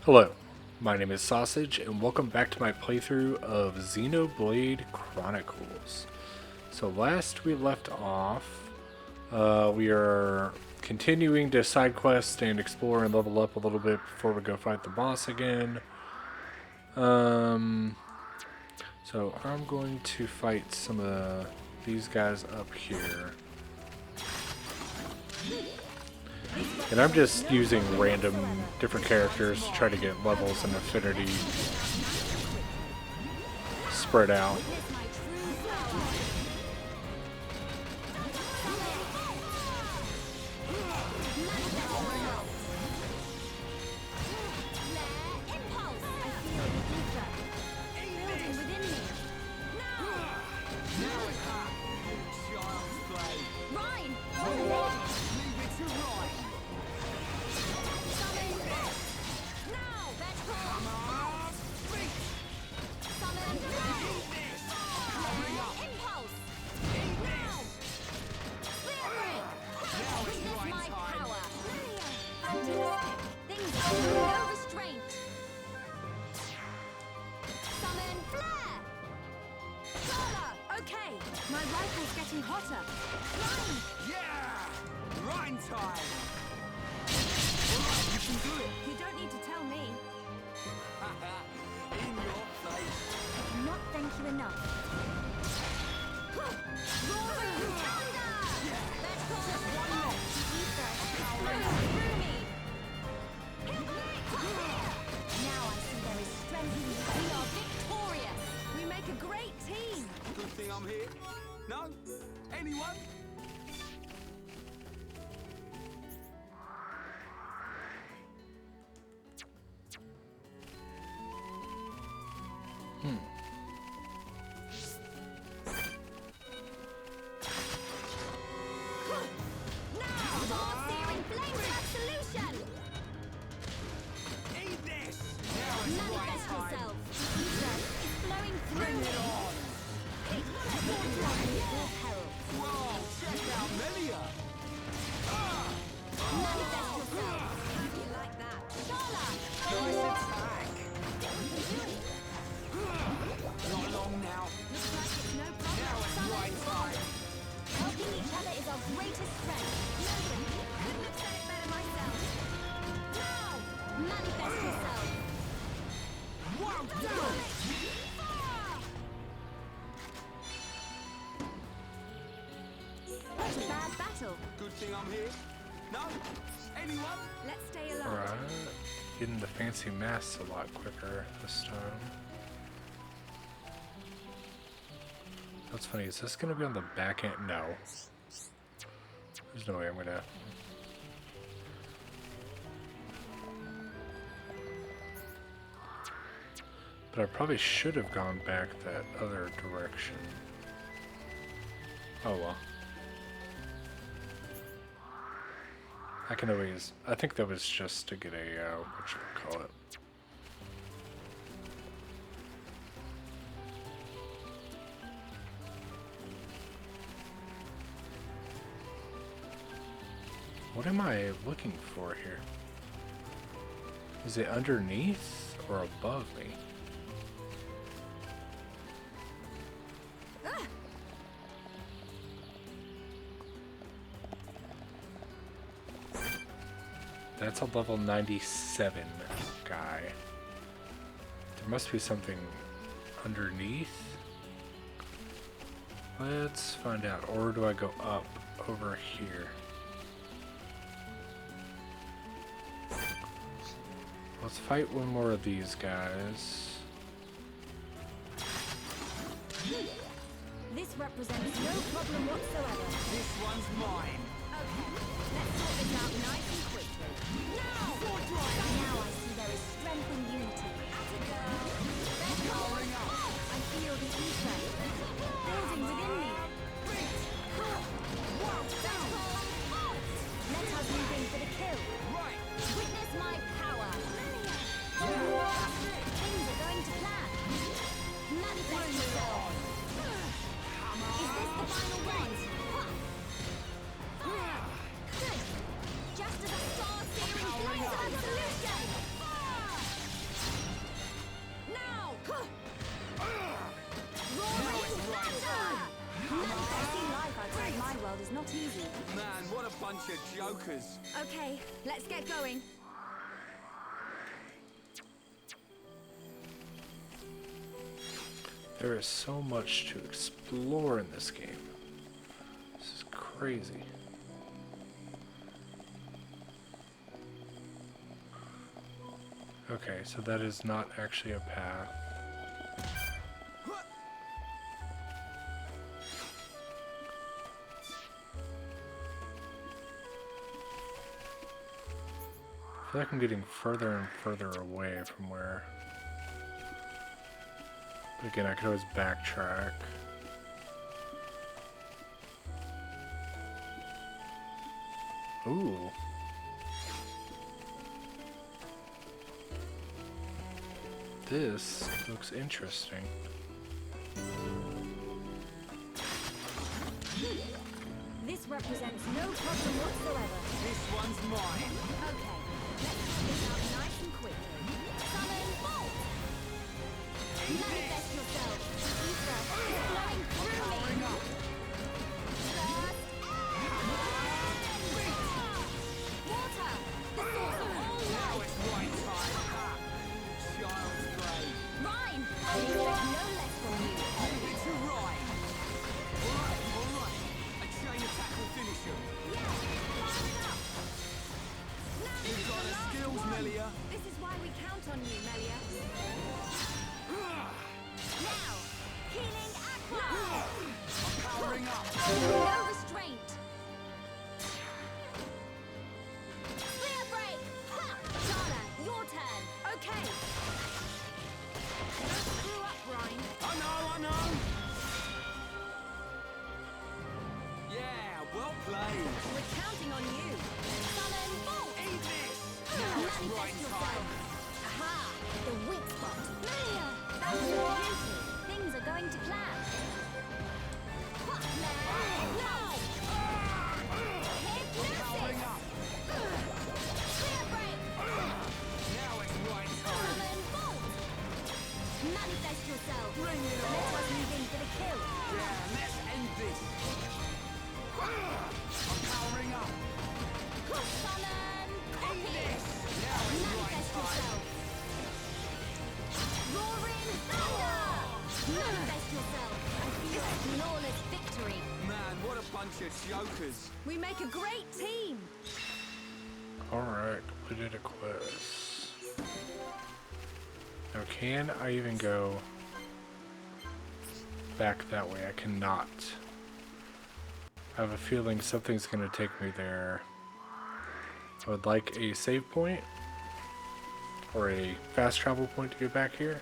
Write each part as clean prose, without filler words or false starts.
Hello, my name is Sausage, and welcome back to my playthrough of Xenoblade Chronicles. So last we left off, we are continuing to side quest and explore and level up a little bit before we go fight the boss again. So I'm going to fight some of these guys up here. And I'm just using random different characters to try to get levels and affinity spread out. I'm here. No? Anyone? Good thing I'm here. No? Anyone? Let's stay alive. Alright, getting the fancy masks a lot quicker this time. That's funny, is this going to be on the back end? No. There's no way I'm going to... But I probably should have gone back that other direction. Oh well. I can always... I think that was just to get a, whatchamacallit. What am I looking for here? Is it underneath or above me? That's a level 97 guy. There must be something underneath. Let's find out. Or do I go up over here? Let's fight one more of these guys. This represents no problem whatsoever. This one's mine. Okay, let's sort this out nice and quickly. Now! Now I see there is strength in unity. At it goes. They're powering up. I feel the ether building within me. Let us move in for the kill. Right. Witness my power. Things are going to plan. Manifest yourself. Is this the final one? Good. Just as a star-searing bunch of jokers. Okay, let's get going. There is so much to explore in this game. This is crazy. Okay, so that is not actually a path. I feel like I'm getting further and further away from where... But again, I could always backtrack. Ooh. This looks interesting. This represents no problem whatsoever. This one's mine. Okay, let's sort this out nice and quickly. Summon Bolt! Manifest yourself. Ether is flowing through me. Just water, the source of all Now life. it's right time. Ha! Child's play. Mine! I expect no less from you. It's a rhyme. Alright. A chain attack will finish him. Yeah, fire it up. Now this You've is got the the last skills, one. Melia. This is why we count on you, Melia. Now, healing aqua. Powering up. No restraint. Spear break. Ha! Dana, your turn. Okay. Don't screw up, Ryan. I know. Yeah, well played. We're counting on you. Summon Bolt. Eat this. Now it's Manifest right yourself. time. Aha! The weak spot. Melia! That was beauty. Things are going to plan. What now? Powering Hypnosis! up. Spear break! Now it's right time. Summon Bolt! Manifest yourself. Bring it Let on. us move in for the kill. Yeah, let's end this. I'm powering up. Summon Eat Poppy! this. Now it's right Manifest time. yourself. Roaring Thunder! Manifest yourself. I feel a flawless victory. Man, what a bunch of jokers. We make a great team. Alright, completed a quest. Now, can I even go back that way? I cannot. I have a feeling something's going to take me there. I would like a save point or a fast travel point to get back here.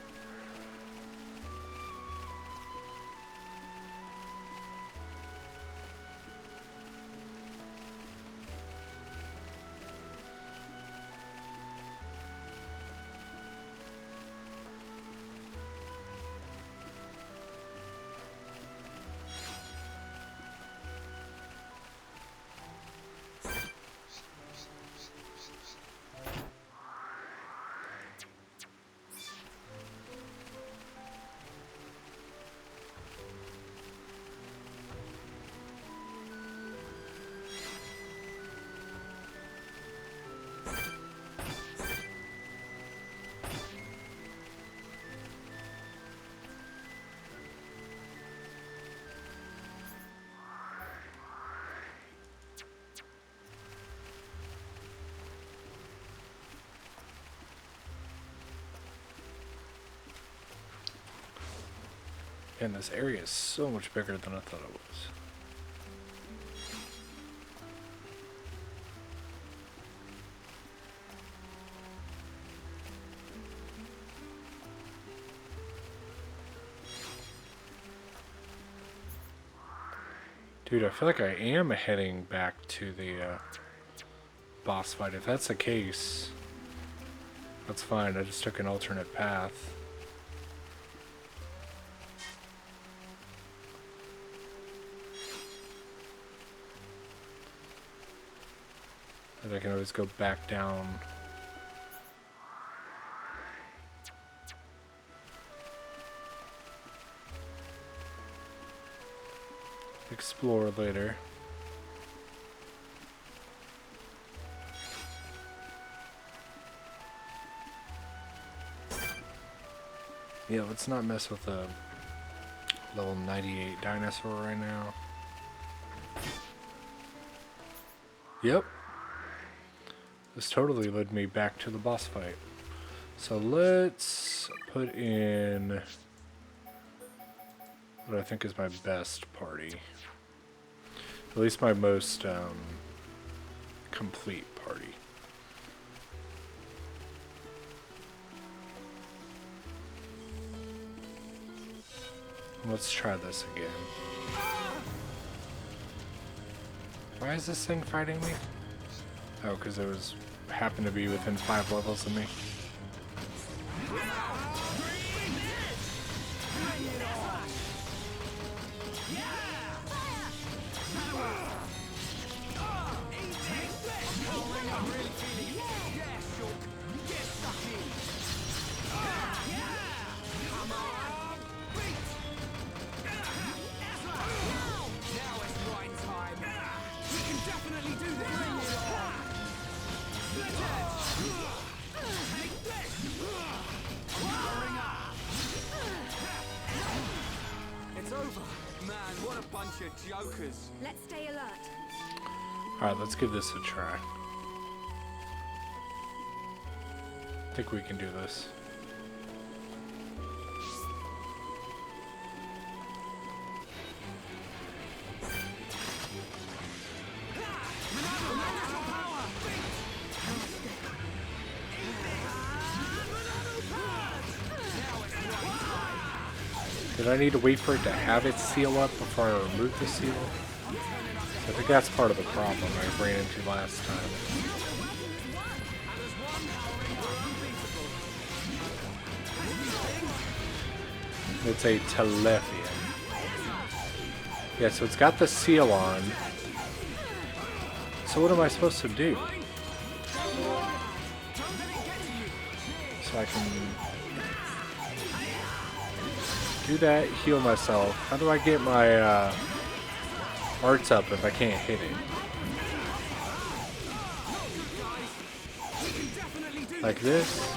And this area is so much bigger than I thought it was. Dude, I feel like I am heading back to the boss fight. If that's the case, that's fine. I just took an alternate path. And I can always go back down. Explore later. Yeah, let's not mess with a level 98 dinosaur right now. Yep. This totally led me back to the boss fight. So let's put in what I think is my best party. At least my most complete party. Let's try this again. Why is this thing fighting me? Oh, because it was happened to be within 5 levels of me. Jokers. Let's stay alert. Alright, let's give this a try. I think we can do this. Did I need to wait for it to have its seal up before I remove the seal? I think that's part of the problem I ran into last time. It's a Telephian. Yeah, so it's got the seal on. So what am I supposed to do? So I can do that, heal myself. How do I get my arts up if I can't hit it? Like this?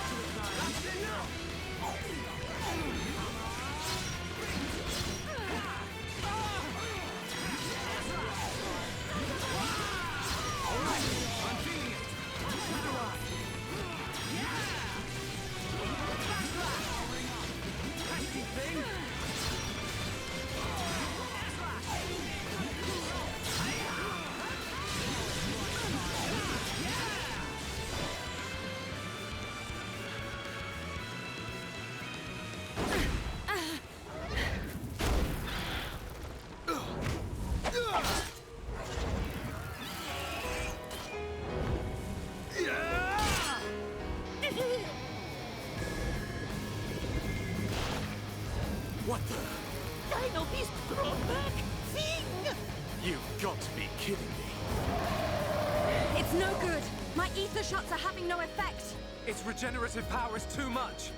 What the? Dino Beast brought back Thing! You've got to be kidding me. It's no good. My ether shots are having no effect. Its regenerative power is too much.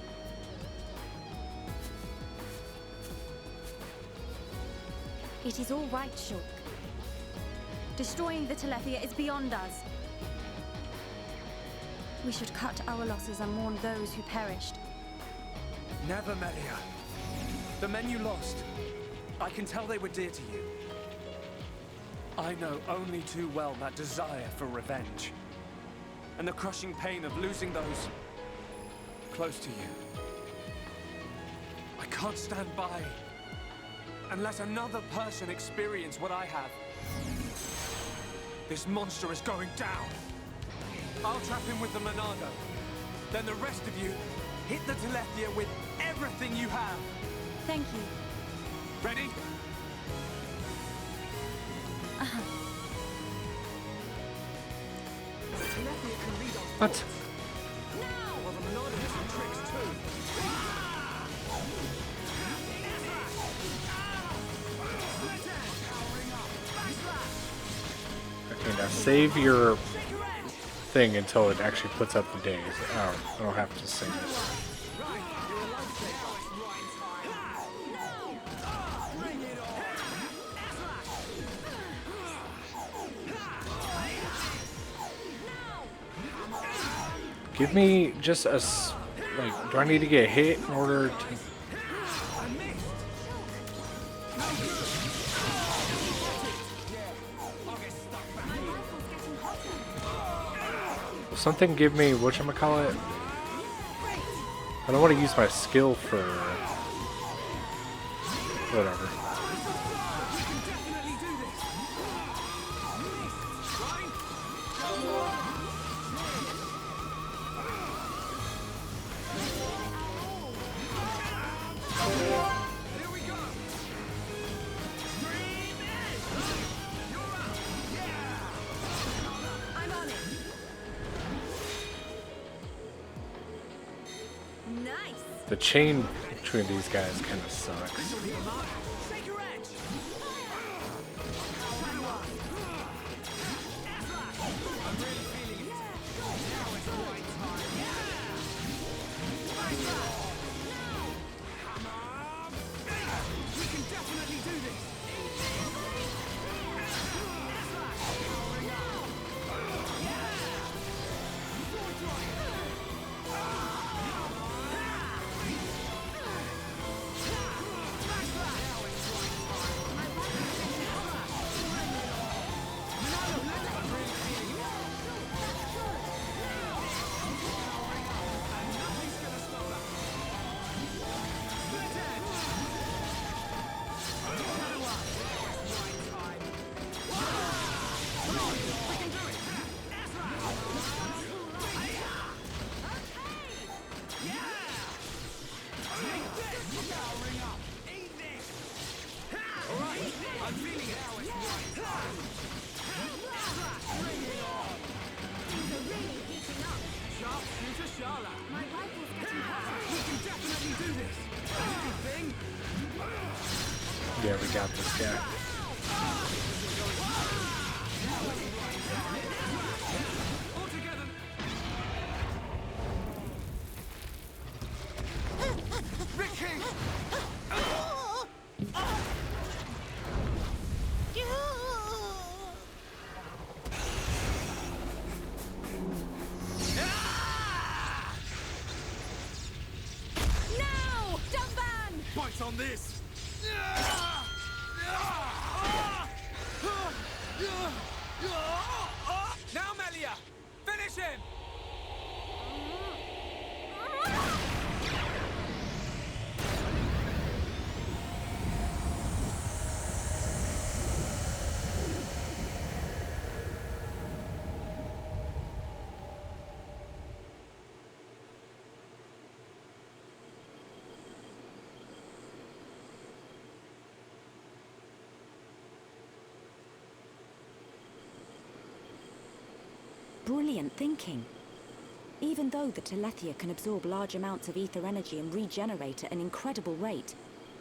It is all right, Shulk. Destroying the Telethia is beyond us. We should cut our losses and mourn those who perished. Never, Melia. The men you lost, I can tell they were dear to you. I know only too well that desire for revenge. And the crushing pain of losing those close to you. I can't stand by and let another person experience what I have. This monster is going down. I'll trap him with the Monado. Then the rest of you hit the Telethia with everything you have. Thank you. Ready? What? Well, the Monado has some tricks too. Okay, now save your thing until it actually puts up the days. Oh, I don't have to sing it. Give me just a like. Do I need to get hit in order to? something give me whatchamacallit? I don't want to use my skill for whatever. I'm on it. Nice. The chain between these guys kind of sucks. Take your edge. We can definitely do this. My rifle's getting hotter. We can definitely do this. Good thing. Yeah, we got this guy. All together. Ricky! Now! Dumban! Bite on this! Now, Melia! Finish him! Brilliant thinking. Even though the Telethia can absorb large amounts of ether energy and regenerate at an incredible rate,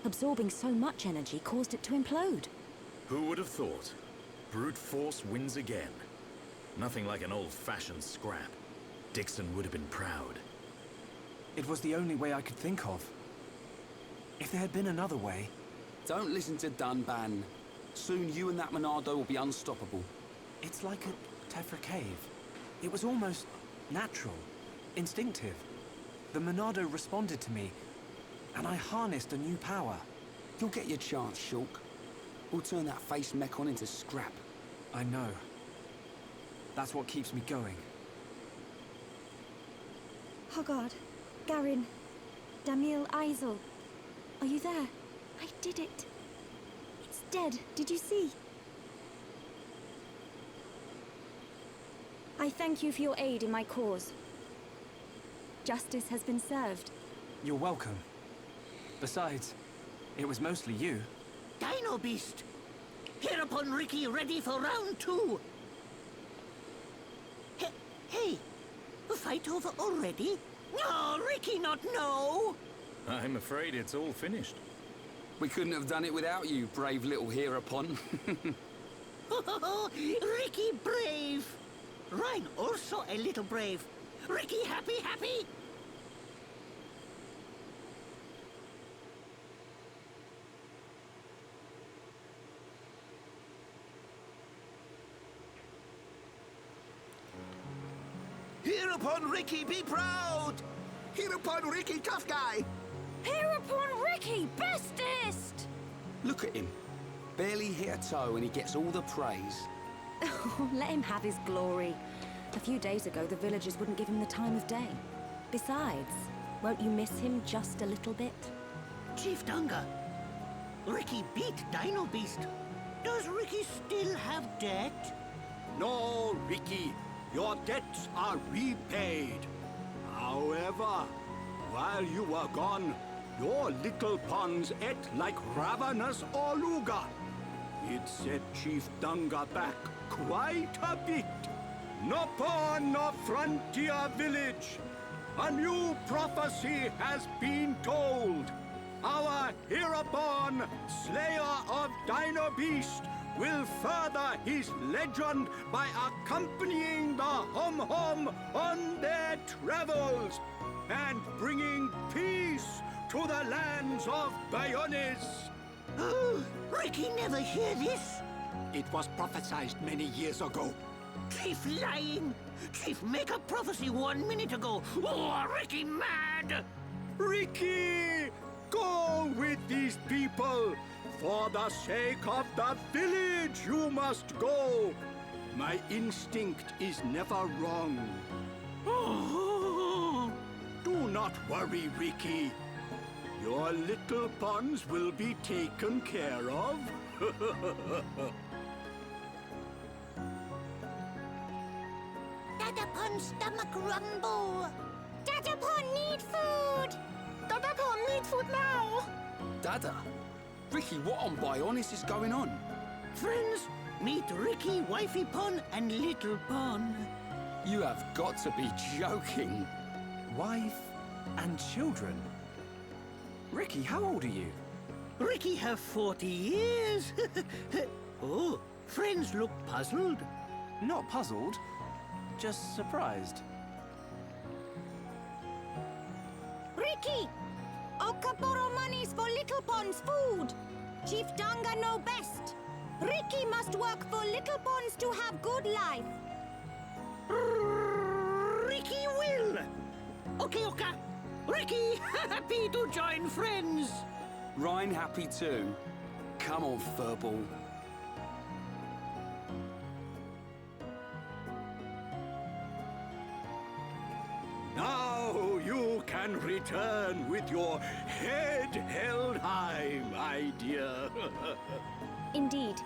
absorbing so much energy caused it to implode. Who would have thought? Brute force wins again. Nothing like an old-fashioned scrap. Dixon would have been proud. It was the only way I could think of. If there had been another way... Don't listen to Dunban. Soon you and that Monado will be unstoppable. It's like a Tefra cave. It was almost natural, instinctive. The Monado responded to me, and I harnessed a new power. You'll get your chance, Shulk. We'll turn that face mech on into scrap. I know. That's what keeps me going. Hoggard, Garin, Damil Eisel, are you there? I did it. It's dead, did you see? I thank you for your aid in my cause. Justice has been served. You're welcome. Besides, it was mostly you. Dino Beast! Hereupon Ricky ready for round 2. Hey, fight over already? No, Ricky not no! I'm afraid it's all finished. We couldn't have done it without you, brave little Hereupon. Ricky brave! Ryan also a little brave. Ricky happy, happy? Hereupon Ricky, be proud! Hereupon Ricky, tough guy! Hereupon Ricky, bestest! Look at him. Barely hit a toe and he gets all the praise. Oh, let him have his glory. A few days ago, the villagers wouldn't give him the time of day. Besides, won't you miss him just a little bit? Chief Dunga, Ricky beat Dino Beast. Does Ricky still have debt? No, Ricky. Your debts are repaid. However, while you were gone, your little pawns ate like ravenous Oluga. It set Chief Dunga back quite a bit. No pawn, no frontier village. A new prophecy has been told. Our hereupon slayer of Dino Beast will further his legend by accompanying the Hom-Hom on their travels and bringing peace to the lands of Bayonis. Oh, Ricky never hear this. It was prophesied many years ago. Chief lying. Chief make a prophecy 1 minute ago. Oh, Ricky mad. Ricky, go with these people. For the sake of the village, you must go. My instinct is never wrong. Oh. Do not worry, Ricky. Your little pawns will be taken care of. Dadapon stomach rumble. Dadapon need food. Dadapon need food now. Dada? Ricky, what on Bionis is going on? Friends, meet Ricky, Wifey Pon, and Little Pon. You have got to be joking. Wife and children. Ricky, how old are you? Ricky have 40 years. Oh, friends look puzzled. Not puzzled, just surprised. Ricky! Okaporo monies for Little Pond's food. Chief Danga know best. Ricky must work for Little Ponds to have good life. Ricky will. Okay, Oka. Ricky, happy to join friends. Ryan happy too. Come on, furball. Now you can return with your head held high, my dear. Indeed.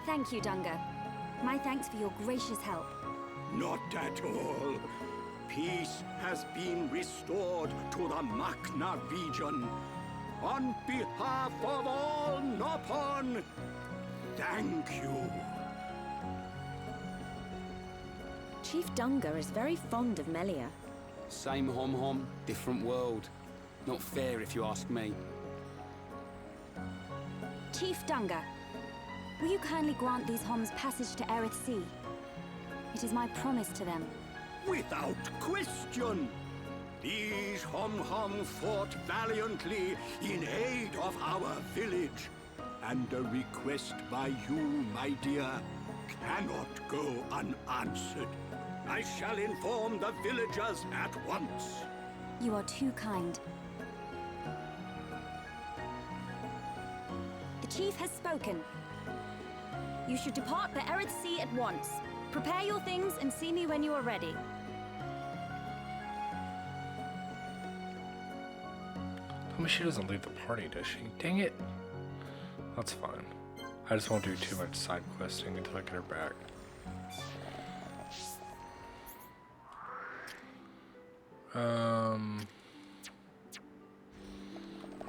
Thank you, Dunga. My thanks for your gracious help. Not at all. Peace has been restored to the Makna region. On behalf of all Nopon, thank you. Chief Dunga is very fond of Melia. Same Hom-Hom, different world. Not fair if you ask me. Chief Dunga, will you kindly grant these Homs passage to Erith Sea? It is my promise to them. Without question. These Hom-Hom fought valiantly in aid of our village. And a request by you, my dear, cannot go unanswered. I shall inform the villagers at once. You are too kind. The chief has spoken. You should depart for Erith Sea at once. Prepare your things and see me when you are ready. Tell me she doesn't leave the party, does she? Dang it. That's fine. I just won't do too much side questing until I get her back. Where am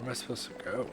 I supposed to go?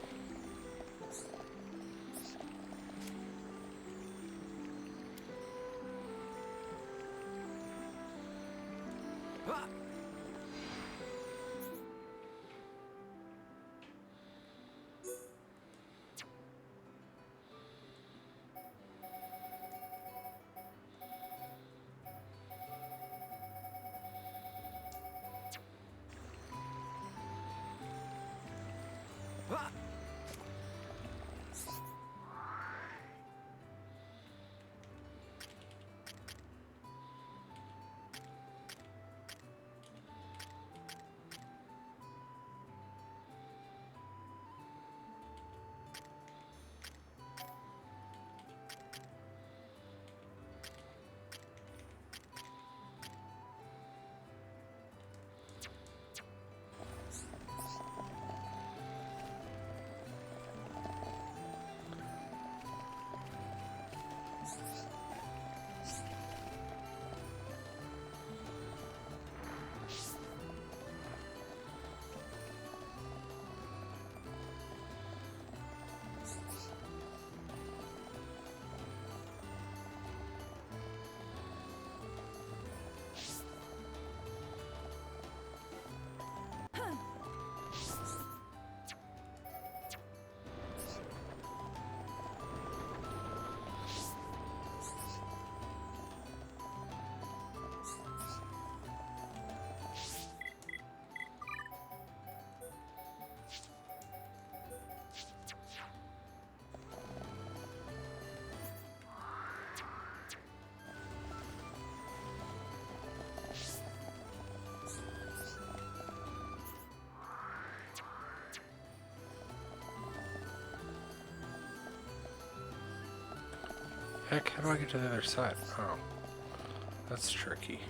Heck, how do I get to the other side? Oh, that's tricky.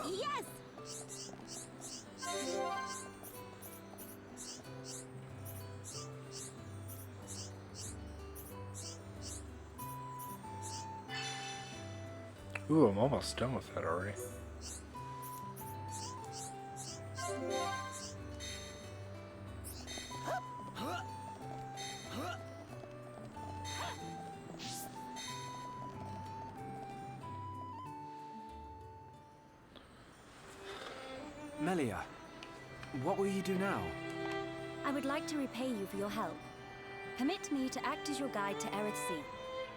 Yes! Ooh, I'm almost done with that already. Melia, what will you do now? I would like to repay you for your help. Permit me to act as your guide to Erith Sea.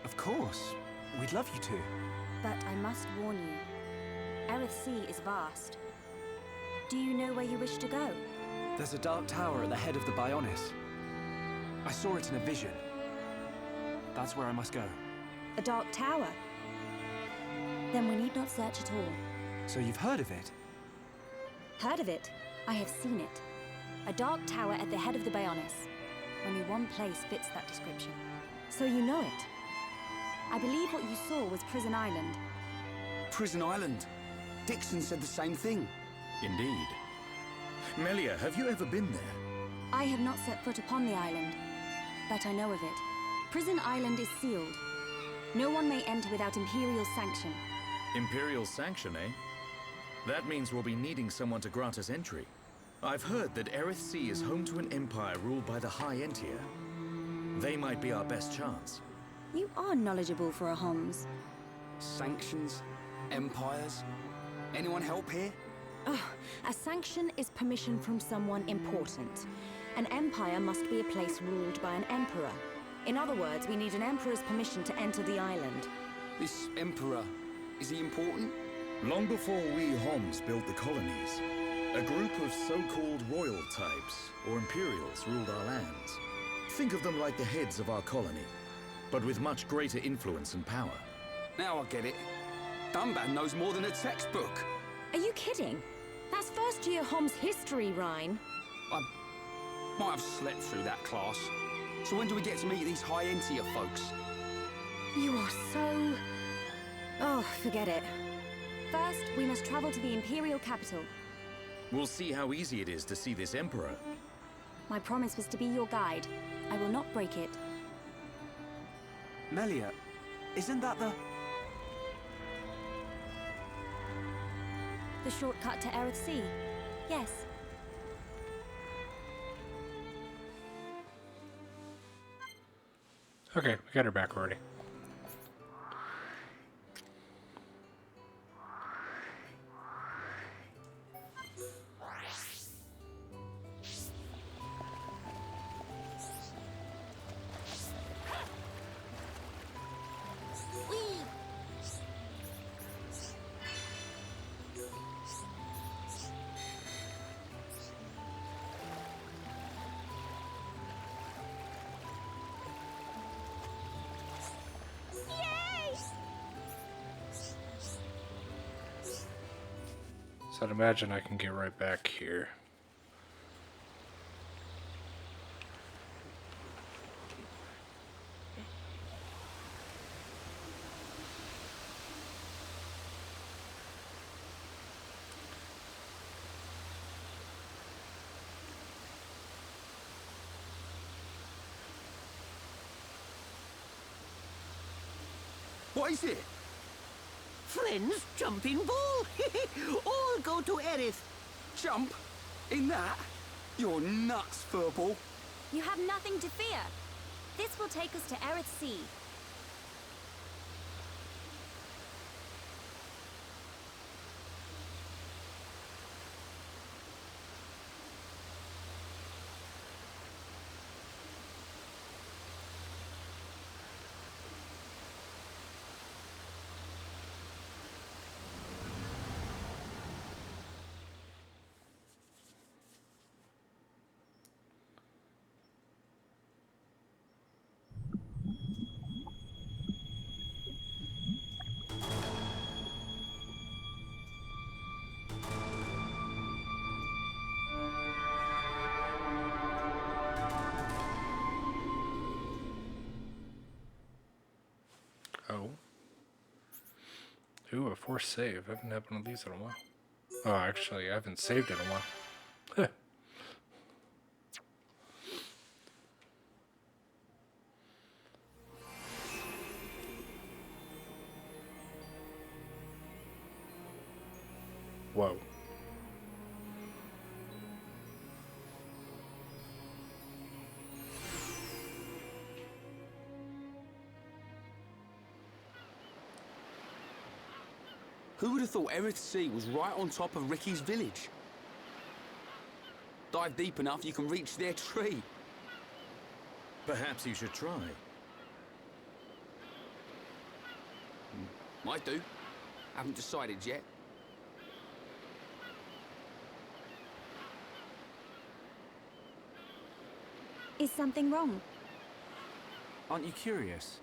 Of course. We'd love you to. But I must warn you. Erith Sea is vast. Do you know where you wish to go? There's a dark tower at the head of the Bionis. I saw it in a vision. That's where I must go. A dark tower? Then we need not search at all. So you've heard of it? Heard of it? I have seen it. A dark tower at the head of the Bionis. Only one place fits that description. So you know it? I believe what you saw was Prison Island. Prison Island. Dixon said the same thing. Indeed. Melia, have you ever been there? I have not set foot upon the island, but I know of it. Prison Island is sealed. No one may enter without Imperial sanction. Imperial sanction, eh? That means we'll be needing someone to grant us entry. I've heard that Erith Sea is home to an empire ruled by the High Entier. They might be our best chance. You are knowledgeable for a Homs. Sanctions? Empires? Anyone help here? A sanction is permission from someone important. An empire must be a place ruled by an emperor. In other words, we need an emperor's permission to enter the island. This emperor, is he important? Long before we Homs built the colonies, a group of so-called royal types, or imperials, ruled our lands. Think of them like the heads of our colony, but with much greater influence and power. Now I get it. Dunban knows more than a textbook. Are you kidding? That's first year Homs history, Rhine. I might have slept through that class. So when do we get to meet these High Entier folks? You are so... Oh, forget it. First, we must travel to the Imperial capital. We'll see how easy it is to see this emperor. My promise was to be your guide. I will not break it. Melia, isn't that the... The shortcut to Erith Sea? Yes. Okay, we got her back already. So I'd imagine I can get right back here. What is it? Friends, jumping ball. All go to Erith. Jump? In that? You're nuts, Furball. You have nothing to fear. This will take us to Aerith Sea. Oh. Ooh, a forced save. I haven't had one of these in a while. Oh, actually, I haven't saved in a while. Whoa. Who would have thought Aerith Sea was right on top of Ricky's village? Dive deep enough, you can reach their tree. Perhaps you should try. Might do. Haven't decided yet. Is something wrong? Aren't you curious?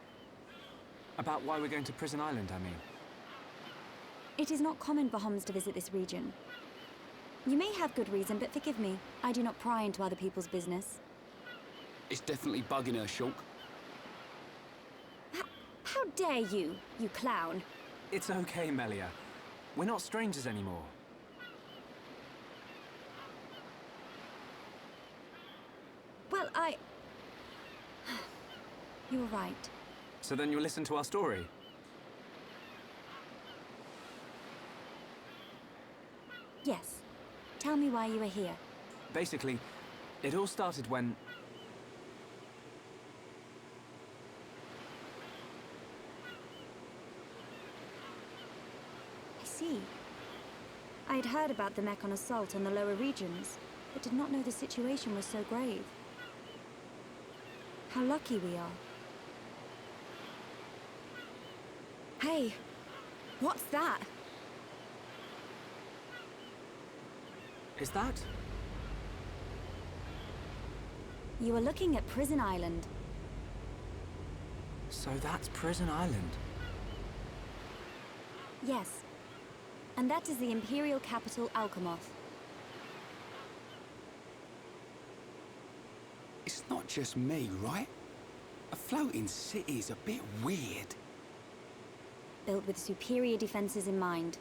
About why we're going to Prison Island, I mean. It is not common for Homs to visit this region. You may have good reason, but forgive me. I do not pry into other people's business. It's definitely bugging her, Shulk. How dare you, you clown? It's okay, Melia. We're not strangers anymore. Well, You were right. So then you'll listen to our story? Yes. Tell me why you were here. Basically, it all started when... I see. I had heard about the Mechon assault on the lower regions, but did not know the situation was so grave. How lucky we are. Hey, what's that? Is that? You are looking at Prison Island. So that's Prison Island. Yes. And that is the Imperial capital, Alchemoth. It's not just me, right? A floating city is a bit weird. Built with superior defenses in mind.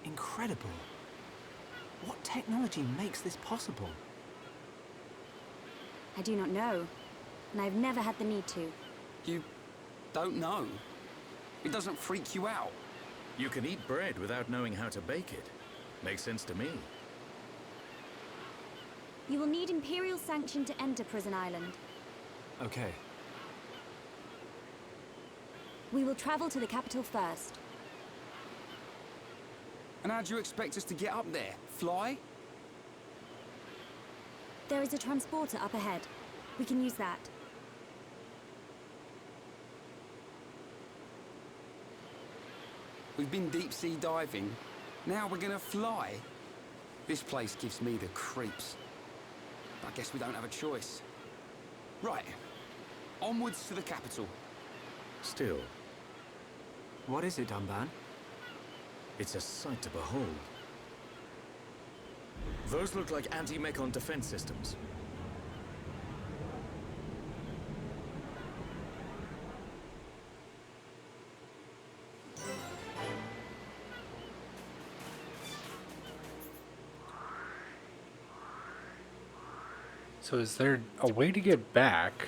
Incredible. What technology makes this possible? I do not know, and I've never had the need to. You don't know? It doesn't freak you out? You can eat bread without knowing how to bake it. Makes sense to me. You will need Imperial sanction to enter Prison Island. Okay. We will travel to the capital first. And how do you expect us to get up there? Fly? There is a transporter up ahead. We can use that. We've been deep sea diving. Now we're gonna fly? This place gives me the creeps. I guess we don't have a choice. Right. Onwards to the capital. Still, What is it, Dunban? it's a sight to behold. Those look like anti-Mechon defense systems. So is there a way to get back?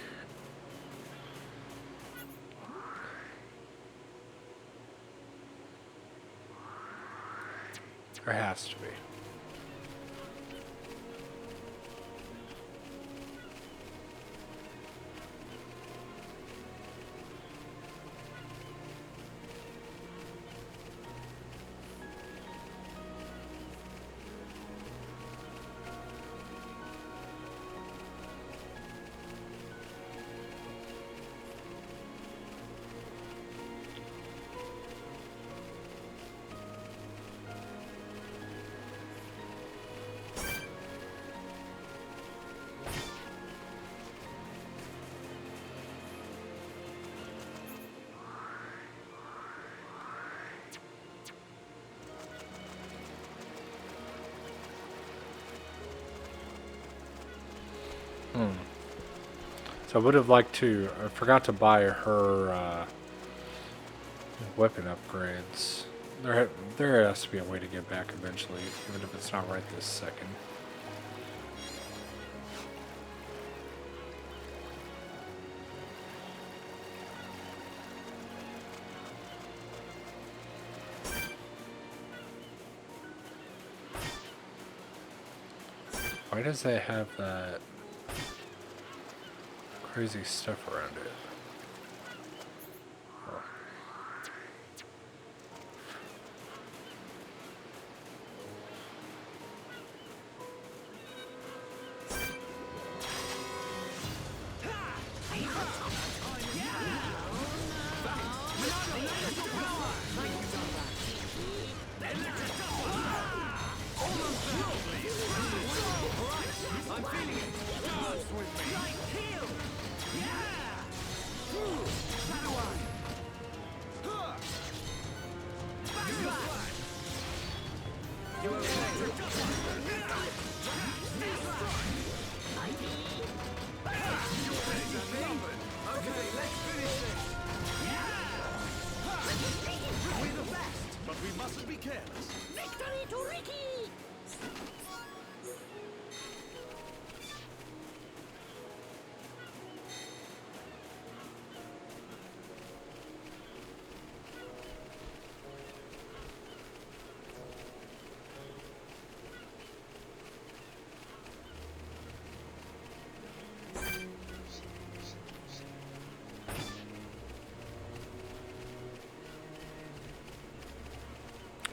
There has to be. So I would have liked to. I forgot to buy her weapon upgrades. There has to be a way to get back eventually, even if it's not right this second. Why does it have that crazy stuff around it? Oh.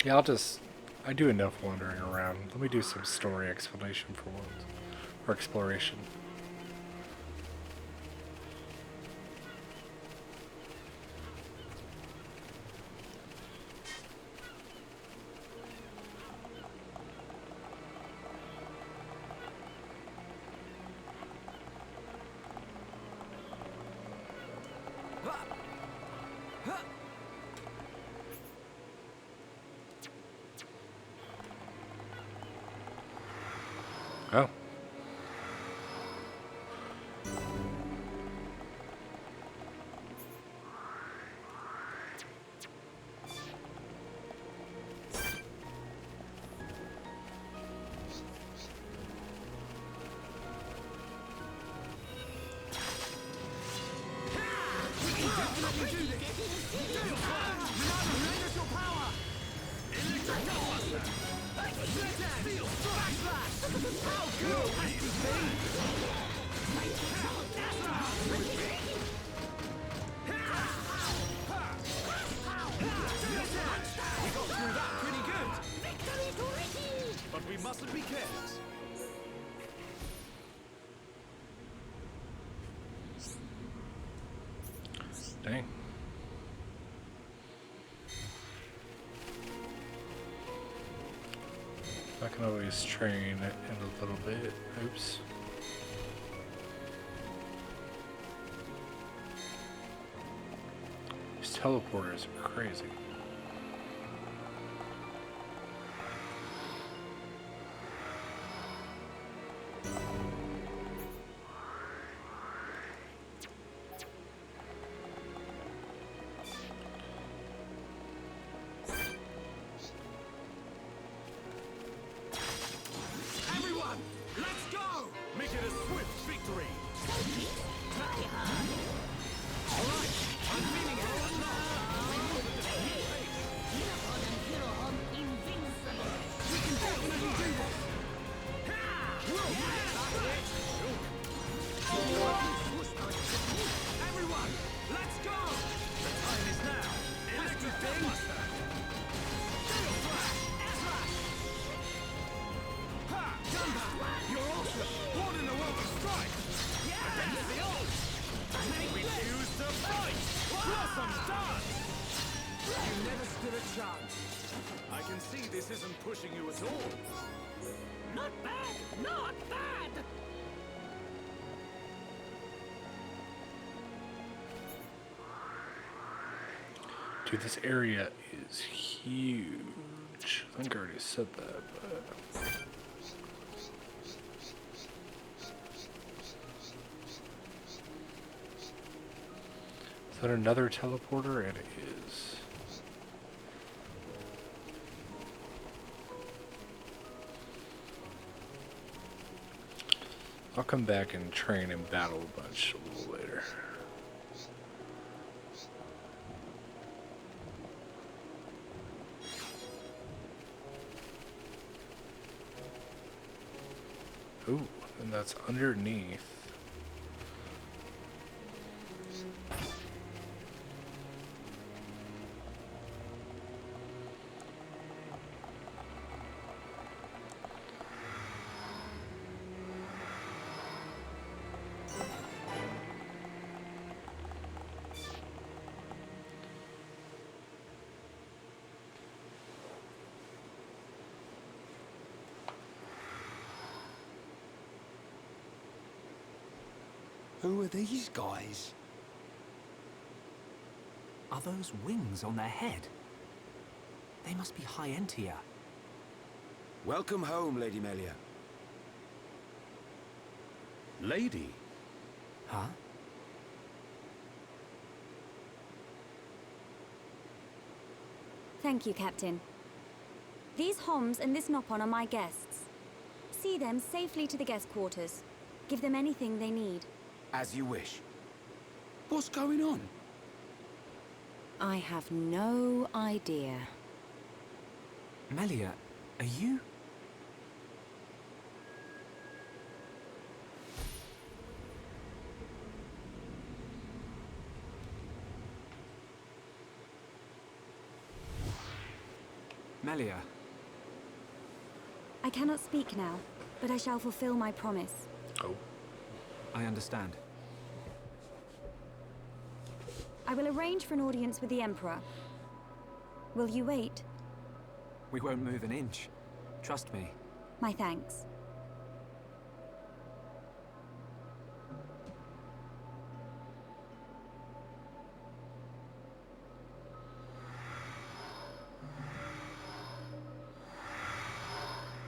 Yeah, I do enough wandering around. Let me do some story explanation for once. Or exploration. Oh. Dang. I can always train in a little bit. Oops. These teleporters are crazy. I can see this isn't pushing you at all. Not bad, not bad! Dude, this area is huge. I think I already said that, but... that another teleporter? It is. I'll come back and train and battle a bunch a little later. Ooh, and that's underneath. Who are these guys? Are those wings on their head? They must be high Entia. Welcome home, Lady Melia. Lady? Huh? Thank you, Captain. These Homs and this Nopon are my guests. See them safely to the guest quarters. Give them anything they need. As you wish. What's going on? I have no idea. Melia, are you? Melia. I cannot speak now, but I shall fulfill my promise. Oh. I understand. I will arrange for an audience with the Emperor. Will you wait? We won't move an inch. Trust me. My thanks.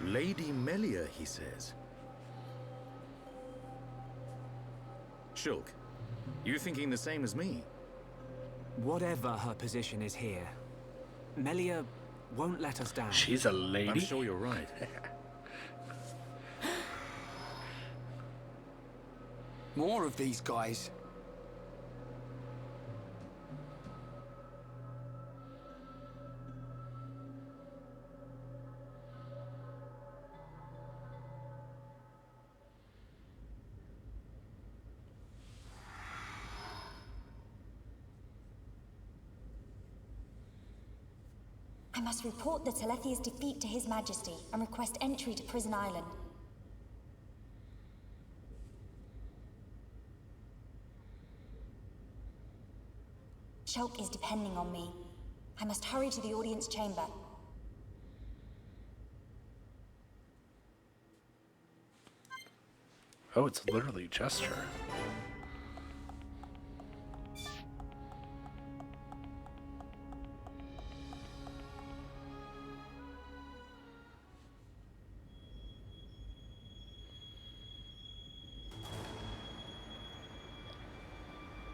Lady Melia, he says. Shulk, you thinking the same as me? Whatever her position is here, Melia won't let us down. She's a lady? I'm sure you're right. More of these guys. I must report the Telethia's defeat to His Majesty and request entry to Prison Island. Shulk is depending on me. I must hurry to the audience chamber. Oh, it's literally just her.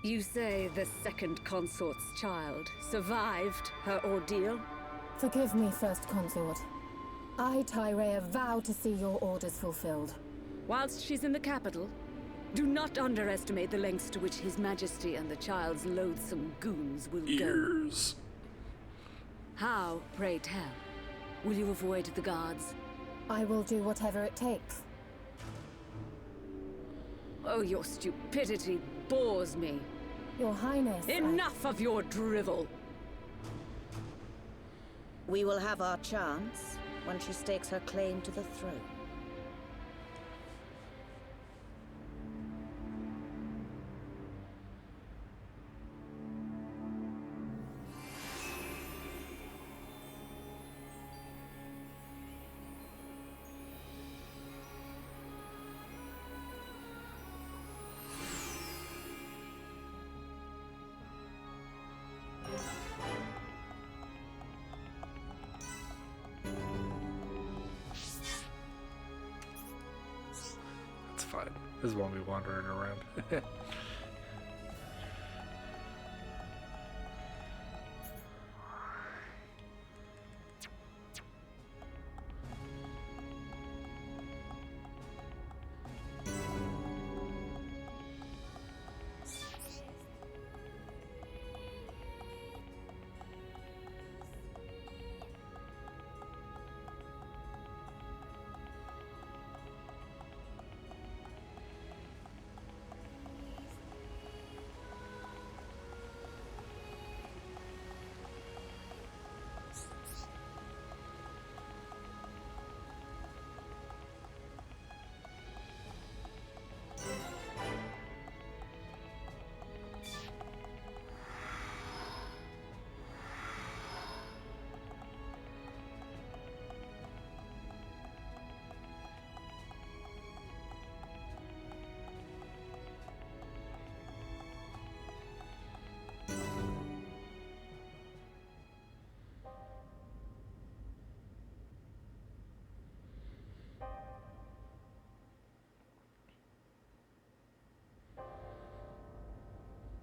You say the second consort's child survived her ordeal? Forgive me, First Consort. I, Tyrea, vow to see your orders fulfilled. Whilst she's in the capital, do not underestimate the lengths to which His Majesty and the child's loathsome goons will Ears. go. How, pray tell, will you avoid the guards? I will do whatever it takes. Oh, your stupidity bores me. Your Highness, Enough of your drivel! We will have our chance when she stakes her claim to the throne. That's fine. This won't be wandering around.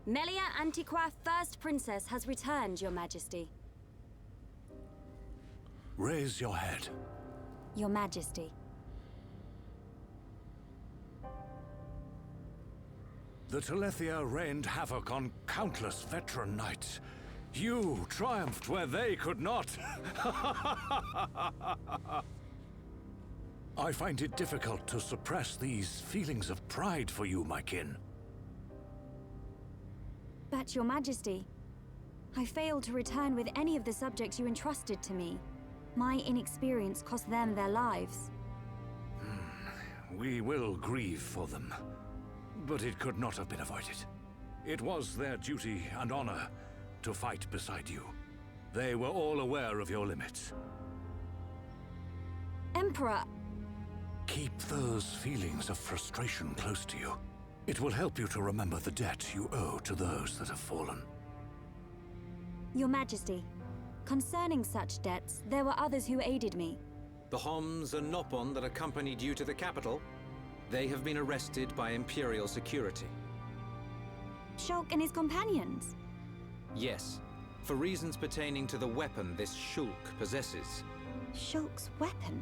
Melia Antiqua, First Princess, has returned, Your Majesty. Raise your head. Your Majesty. The Telethia rained havoc on countless veteran knights. You triumphed where they could not. I find it difficult to suppress these feelings of pride for you, my kin. But, Your Majesty, I failed to return with any of the subjects you entrusted to me. My inexperience cost them their lives. We will grieve for them, but it could not have been avoided. It was their duty and honor to fight beside you. They were all aware of your limits. Emperor! Keep those feelings of frustration close to you. It will help you to remember the debt you owe to those that have fallen. Your Majesty, concerning such debts, there were others who aided me. The Homs and Nopon that accompanied you to the capital, they have been arrested by Imperial security. Shulk and his companions? Yes, for reasons pertaining to the weapon this Shulk possesses. Shulk's weapon?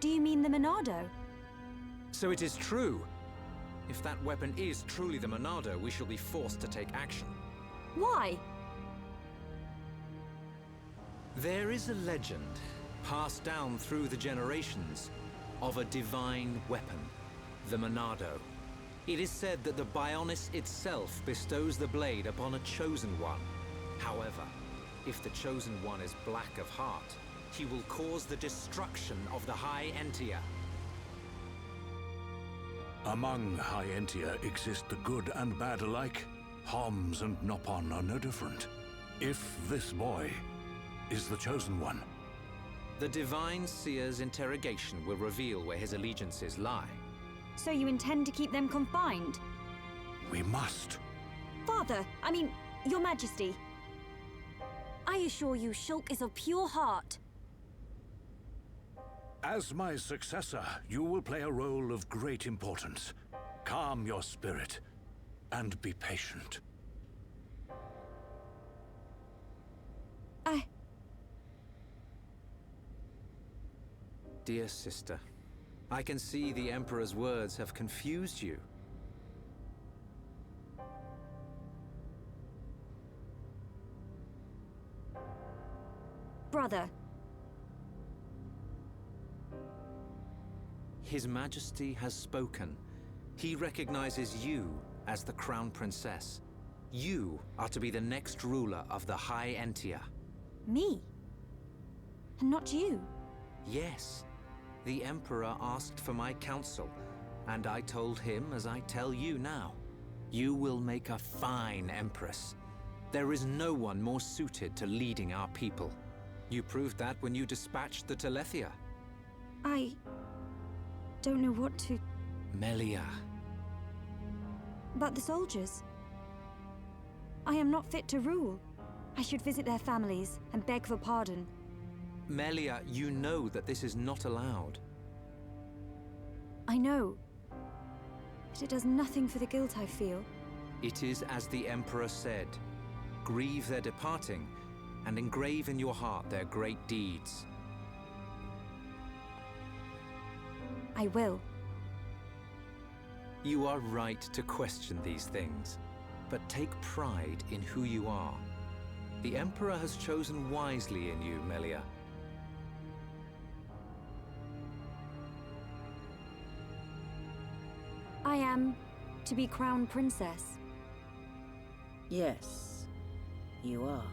Do you mean the Monado? So it is true. If that weapon is truly the Monado, we shall be forced to take action. Why? There is a legend, passed down through the generations, of a divine weapon, the Monado. It is said that the Bionis itself bestows the blade upon a chosen one. However, if the chosen one is black of heart, he will cause the destruction of the High Entia. Among High Entia exist the good and bad alike. Homs and Nopon are no different. If this boy is the chosen one, the Divine Seer's interrogation will reveal where his allegiances lie. So you intend to keep them confined? we must. Father, Your Majesty. I assure you, Shulk is of pure heart. As my successor, you will play a role of great importance. Calm your spirit, and be patient. Dear sister, I can see the Emperor's words have confused you. Brother. His Majesty has spoken. He recognizes you as the Crown Princess. You are to be the next ruler of the High Entia. Me? And not you? Yes. The Emperor asked for my counsel, and I told him as I tell you now. You will make a fine Empress. There is no one more suited to leading our people. You proved that when you dispatched the Telethia. I don't know what to... Melia. But the soldiers. I am not fit to rule. I should visit their families and beg for pardon. Melia, you know that this is not allowed. I know. But it does nothing for the guilt I feel. It is as the Emperor said. Grieve their departing, and engrave in your heart their great deeds. I will. You are right to question these things, but take pride in who you are. The Emperor has chosen wisely in you, Melia. I am to be Crown Princess. Yes, you are.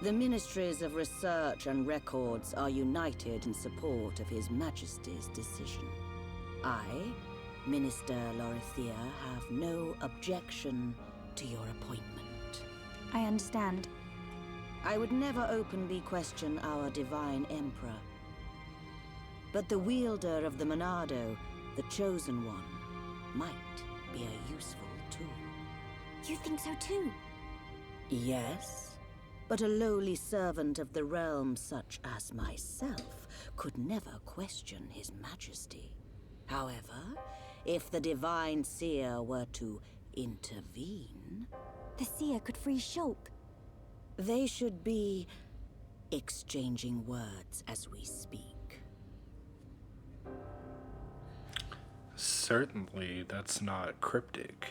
The Ministries of Research and Records are united in support of His Majesty's decision. I, Minister Lorithia, have no objection to your appointment. I understand. I would never openly question our Divine Emperor. But the wielder of the Monado, the Chosen One, might be a useful tool. You think so too? Yes, but a lowly servant of the realm such as myself could never question His Majesty. However, If the Divine Seer were to intervene, The seer could free Shulk. they should be exchanging words as we speak. Certainly, that's not cryptic.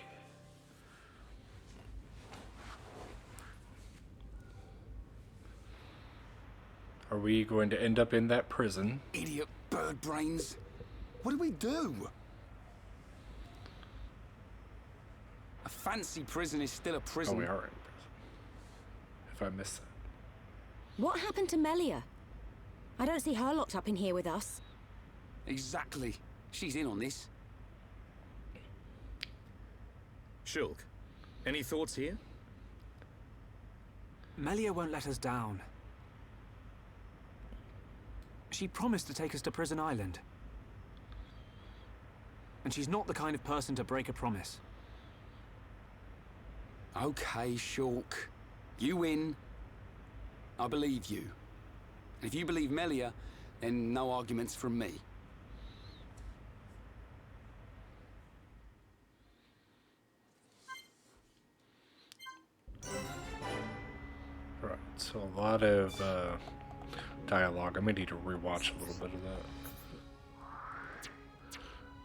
Are we going to end up in that prison? Idiot bird brains. What do we do? A fancy prison is still a prison. Oh, we are in prison. If I missed that. What happened to Melia? I don't see her locked up in here with us. Exactly. She's in on this. Shulk, any thoughts here? Melia won't let us down. She promised to take us to Prison Island. And she's not the kind of person to break a promise. Okay, Shulk. You win. I believe you. And if you believe Melia, then no arguments from me. Right, so a lot of dialogue. I'm gonna need to rewatch a little bit of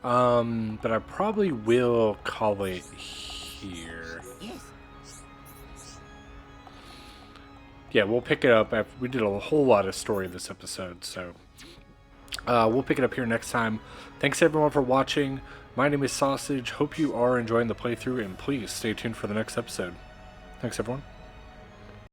that. But I probably will call it here. Yes. Yeah, we'll pick it up. We did a whole lot of story this episode, so we'll pick it up here next time. Thanks everyone for watching. My name is Sausage. Hope you are enjoying the playthrough, and please stay tuned for the next episode. Thanks everyone.